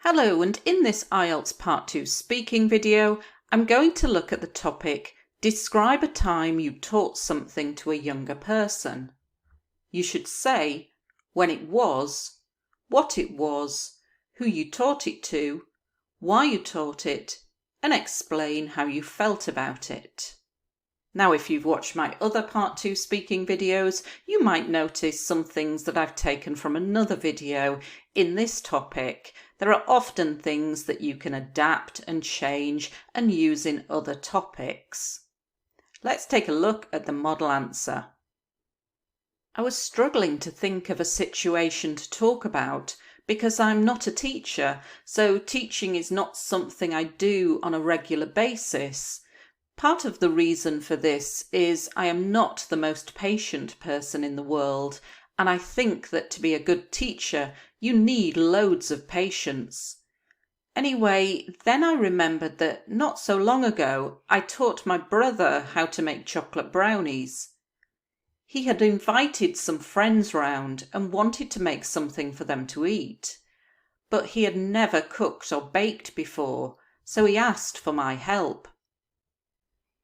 Hello, and in this IELTS Part 2 speaking video, I'm going to look at the topic, describe a time you taught something to a younger person. You should say when it was, what it was, who you taught it to, why you taught it, and explain how you felt about it. Now, if you've watched my other Part 2 speaking videos, you might notice some things that I've taken from another video in this topic. There are often things that you can adapt and change and use in other topics. Let's take a look at the model answer. I was struggling to think of a situation to talk about because I'm not a teacher, so teaching is not something I do on a regular basis. Part of the reason for this is I am not the most patient person in the world, and I think that to be a good teacher, you need loads of patience. Anyway, then I remembered that not so long ago, I taught my brother how to make chocolate brownies. He had invited some friends round and wanted to make something for them to eat, but he had never cooked or baked before, so he asked for my help.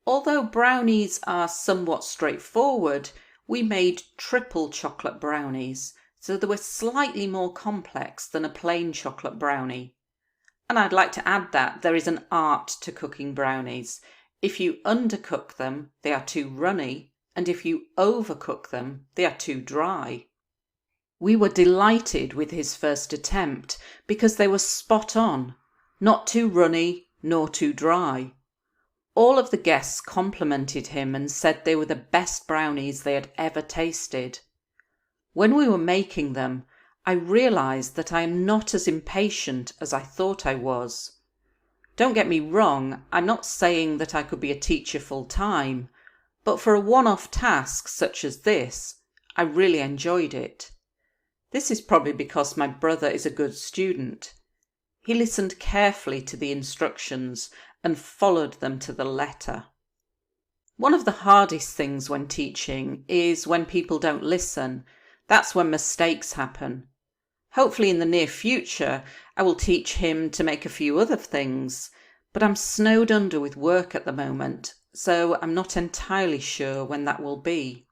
Although brownies are somewhat straightforward, we made triple chocolate brownies, so they were slightly more complex than a plain chocolate brownie. And I'd like to add that there is an art to cooking brownies. If you undercook them, they are too runny, and if you overcook them, they are too dry. We were delighted with his first attempt because they were spot on, not too runny nor too dry. All of the guests complimented him and said they were the best brownies they had ever tasted. When we were making them, I realised that I am not as impatient as I thought I was. Don't get me wrong, I'm not saying that I could be a teacher full time, but for a one-off task such as this, I really enjoyed it. This is probably because my brother is a good student. He listened carefully to the instructions and followed them to the letter. One of the hardest things when teaching is when people don't listen. That's when mistakes happen. Hopefully in the near future, I will teach him to make a few other things, but I'm snowed under with work at the moment, so I'm not entirely sure when that will be.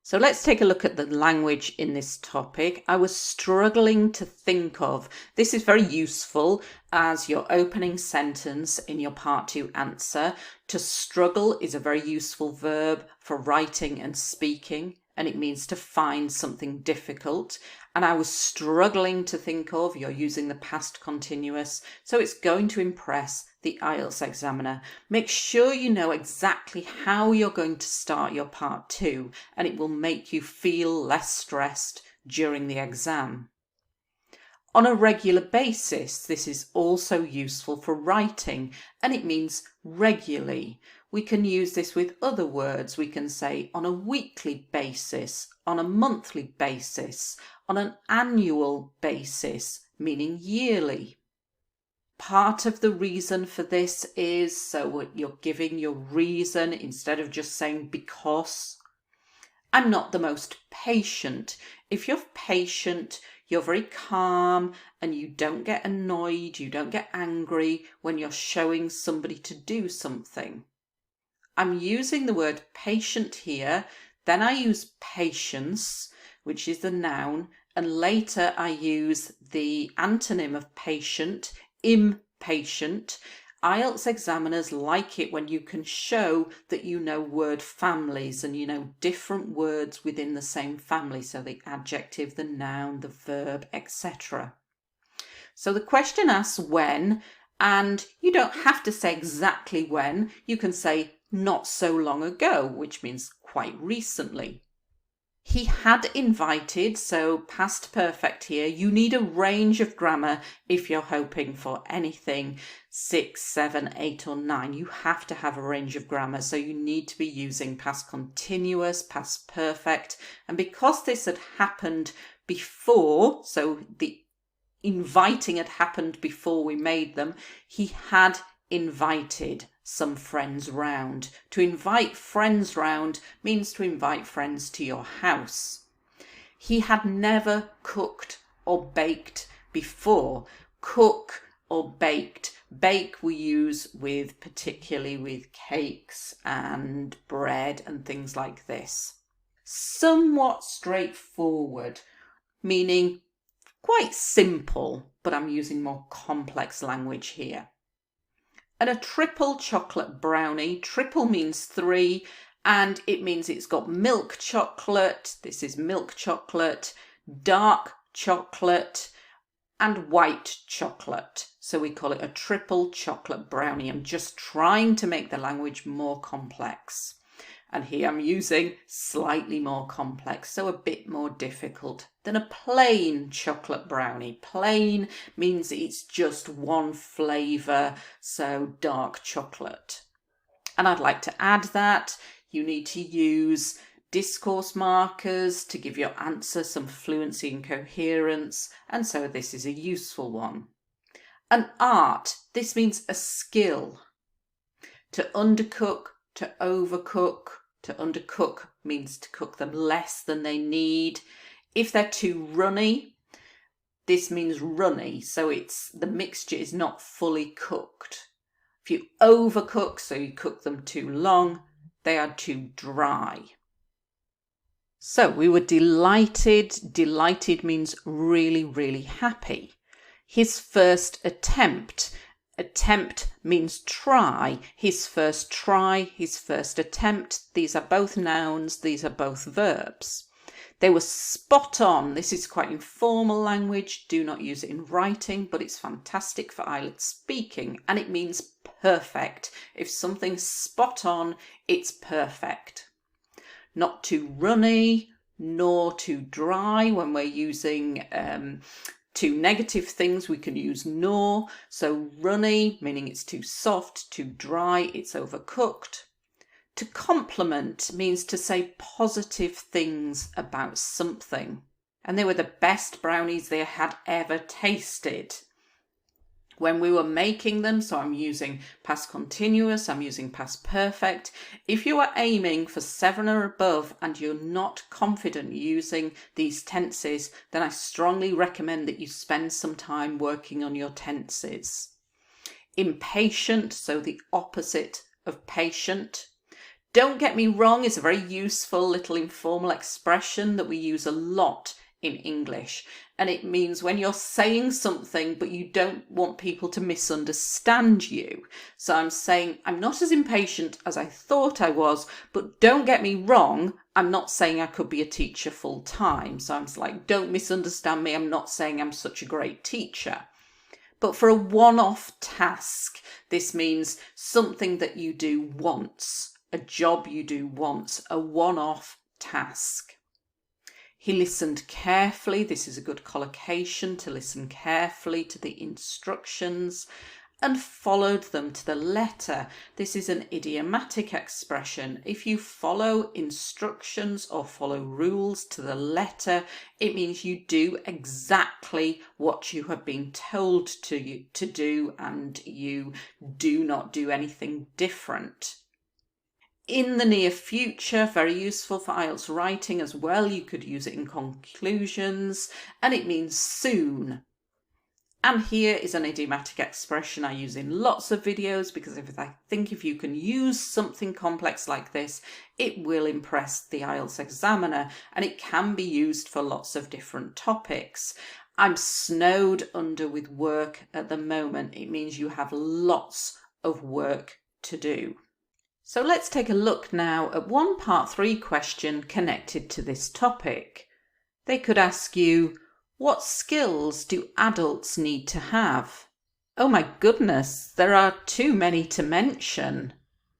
So let's take a look at the language in this topic. I was struggling to think of. This is very useful as your opening sentence in your Part 2 answer. To struggle is a very useful verb for writing and speaking, and it means to find something difficult. And I was struggling to think of, you're using the past continuous, so it's going to impress the IELTS examiner. Make sure you know exactly how you're going to start your Part 2, and it will make you feel less stressed during the exam. On a regular basis, this is also useful for writing, and it means regularly. We can use this with other words. We can say on a weekly basis, on a monthly basis, on an annual basis, meaning yearly. Part of the reason for this is so you're giving your reason instead of just saying because. I'm not the most patient. If you're patient, you're very calm and you don't get annoyed, you don't get angry when you're showing somebody to do something. I'm using the word patient here, then I use patience, which is the noun, and later I use the antonym of patient, impatient. IELTS examiners like it when you can show that you know word families and you know different words within the same family, so the adjective, the noun, the verb, etc. So the question asks when, and you don't have to say exactly when. You can say not so long ago, which means quite recently. He had invited, so past perfect here. You need a range of grammar if you're hoping for anything 6, 7, 8 or 9. You have to have a range of grammar, so you need to be using past continuous, past perfect. And because this had happened before, so the inviting had happened before we made them, he had invited some friends round. To invite friends round means to invite friends to your house. He had never cooked or baked before. Cook or baked. Bake we use particularly with cakes and bread and things like this. Somewhat straightforward, meaning quite simple, but I'm using more complex language here. And a triple chocolate brownie. Triple means 3, and it means it's got milk chocolate. This is milk chocolate, dark chocolate, and white chocolate. So we call it a triple chocolate brownie. I'm just trying to make the language more complex. And here I'm using slightly more complex, so a bit more difficult than a plain chocolate brownie. Plain means it's just one flavour, so dark chocolate. And I'd like to add that you need to use discourse markers to give your answer some fluency and coherence, and so this is a useful one. An art, this means a skill. To undercook, to overcook. To undercook means to cook them less than they need. If they're too runny, this means runny, so the mixture is not fully cooked. If you overcook, so you cook them too long, they are too dry. So we were delighted. Delighted means really, really happy. His first attempt. Attempt means try. His first try, his first attempt. These are both nouns, these are both verbs. They were spot on. This is quite informal language. Do not use it in writing, but it's fantastic for IELTS speaking, and it means perfect. If something's spot on, it's perfect. Not too runny, nor too dry. When we're using two negative things, we can use nor. So runny, meaning it's too soft, too dry, it's overcooked. To compliment means to say positive things about something. And they were the best brownies they had ever tasted. When we were making them, so I'm using past continuous, I'm using past perfect. If you are aiming for 7 or above and you're not confident using these tenses, then I strongly recommend that you spend some time working on your tenses. Impatient, so the opposite of patient. Don't get me wrong, it's a very useful little informal expression that we use a lot in English, and it means when you're saying something but you don't want people to misunderstand you. So I'm saying I'm not as impatient as I thought I was, but don't get me wrong, I'm not saying I could be a teacher full time. So I'm like, don't misunderstand me, I'm not saying I'm such a great teacher. But for a one-off task, this means something that you do once, a job you do once, a one-off task. He listened carefully. This is a good collocation, to listen carefully to the instructions, and followed them to the letter. This is an idiomatic expression. If you follow instructions or follow rules to the letter, it means you do exactly what you have been told to do, and you do not do anything different. In the near future, very useful for IELTS writing as well. You could use it in conclusions, and it means soon. And here is an idiomatic expression I use in lots of videos, because I think if you can use something complex like this, it will impress the IELTS examiner, and it can be used for lots of different topics. I'm snowed under with work at the moment. It means you have lots of work to do. So let's take a look now at one part 3 question connected to this topic. They could ask you, what skills do adults need to have? Oh my goodness, there are too many to mention.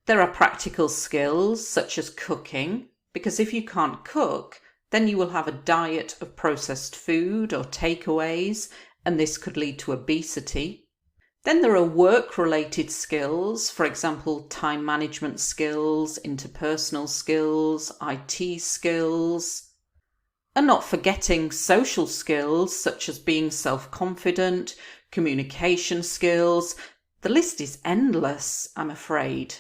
There are practical skills such as cooking, because if you can't cook, then you will have a diet of processed food or takeaways, and this could lead to obesity. Then there are work-related skills, for example, time management skills, interpersonal skills, IT skills. And not forgetting social skills such as being self-confident, communication skills. The list is endless, I'm afraid.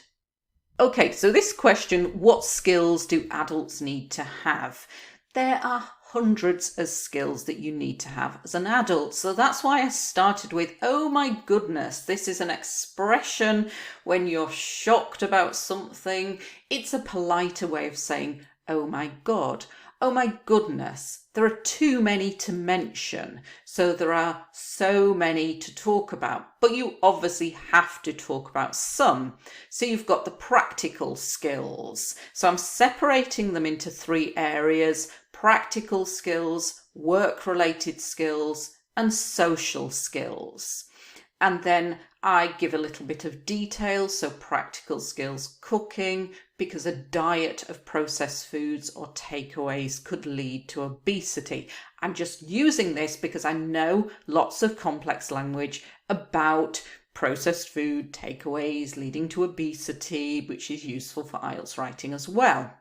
Okay, so this question, what skills do adults need to have? There are hundreds of skills that you need to have as an adult. So that's why I started with, oh my goodness, this is an expression when you're shocked about something. It's a politer way of saying, oh my God. Oh my goodness, there are too many to mention, so there are so many to talk about, but you obviously have to talk about some. So you've got the practical skills. So I'm separating them into 3 areas: practical skills, work-related skills, and social skills. And then I give a little bit of detail, so practical skills, cooking, because a diet of processed foods or takeaways could lead to obesity. I'm just using this because I know lots of complex language about processed food, takeaways leading to obesity, which is useful for IELTS writing as well.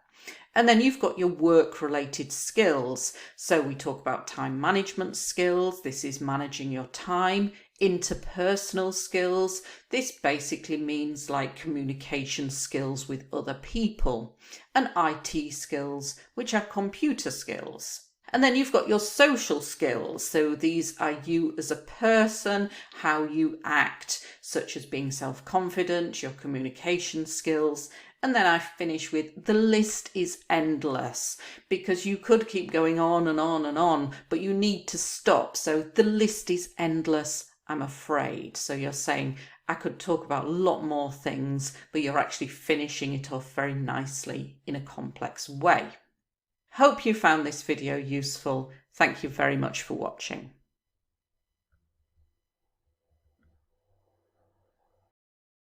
And then you've got your work-related skills. So we talk about time management skills. This is managing your time. Interpersonal skills. This basically means like communication skills with other people. And IT skills, which are computer skills. And then you've got your social skills. So these are you as a person, how you act, such as being self-confident, your communication skills. And then I finish with the list is endless, because you could keep going on and on and on, but you need to stop. So the list is endless, I'm afraid. So you're saying I could talk about a lot more things, but you're actually finishing it off very nicely in a complex way. Hope you found this video useful. Thank you very much for watching.